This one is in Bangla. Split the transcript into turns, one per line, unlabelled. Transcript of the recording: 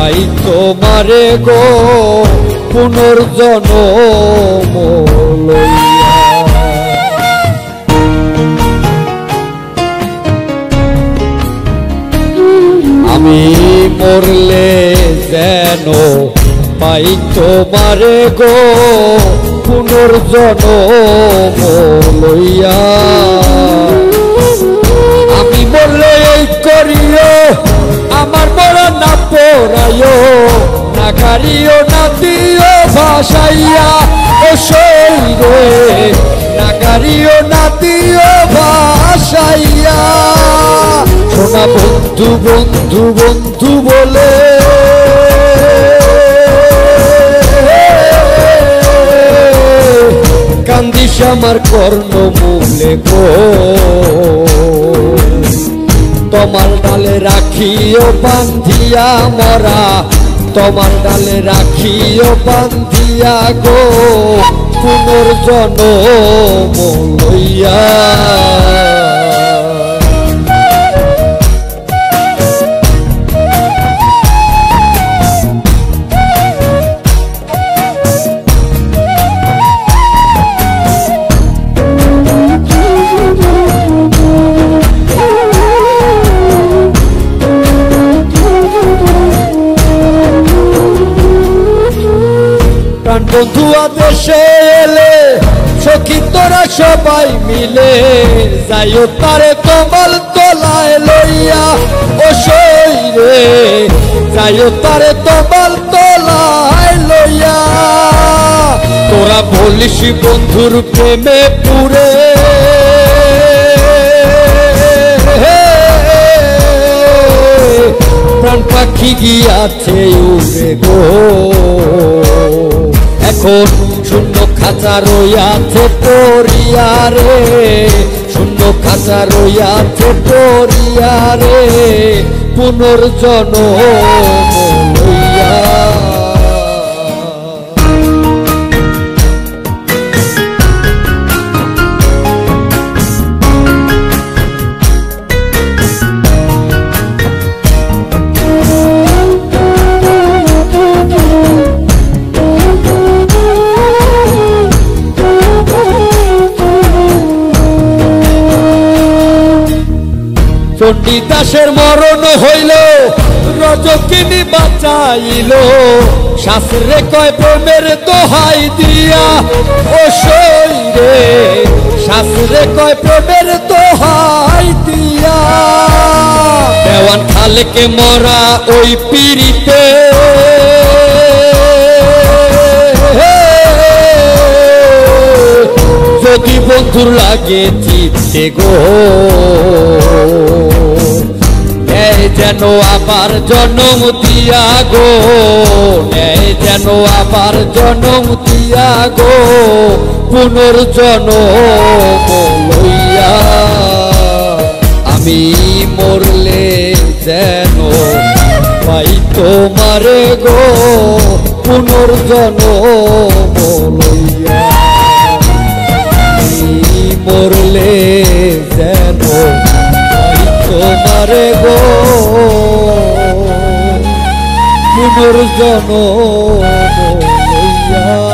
পাই তোমারে গো পুনর্জন্ম লইয়া। আমি মরলে যেন পাই তোমারে গো পুনর্জন্ম লইয়া। আমি মরলে এই করিও আমার মরণ না পোড়াইও, না কারিও না দিও ভাসাইয়া। ও শৈরে না কারিও না দিও ভাসাইয়া। সোনা বন্ধু বন্ধু বন্ধু বলে কান্দিস আমার কর্ণমূলে গো। তোমার ডালে রাখিও বান্ধিয়া মরা, তোমার ডালে রাখিও বান্ধিয়া গো পুনর্জন্ম লইয়া। বন্ধু আদেশে এলে সখী তোরা সবাই মিলে যাইও তারে তোমার তলায় লইয়া। ও শৈরে যাইও তারে তোমার তলায় লইয়া। তোরা বলিস বন্ধুর প্রেমে পুরে প্রাণ পাখি গিয়াছে উড়ে গো। এখন শূন্য খাঁচা রইয়াছে পড়িয়া রে, শূন্য খাঁচা রইয়াছে পড়িয়া রে পুনর্জন্ম লইয়া। চণ্ডীদাসের মরণ হইল রজকিনী বাঁচাইল, শাস্ত্রে কয় প্রেমের দোহাই দিয়া। ও শৈরে শাস্ত্রে কয় প্রেমের দোহাই দিয়া। দেওয়ান খালেকে মরা ওই পিড়িতে যদি বন্ধুর লাগে চিত্তে গো। নেয় যেন আবার জন্ম দিয়া গো, নেয় যেন আবার জন্ম দিয়া গো পুনর্জন্ম লইয়া। আমি মরলে যেন পাই তোমারে গো পুনর্জন্ম লইয়া। মরলে যেন তোমারে গো পুনর্জন্ম লইয়া।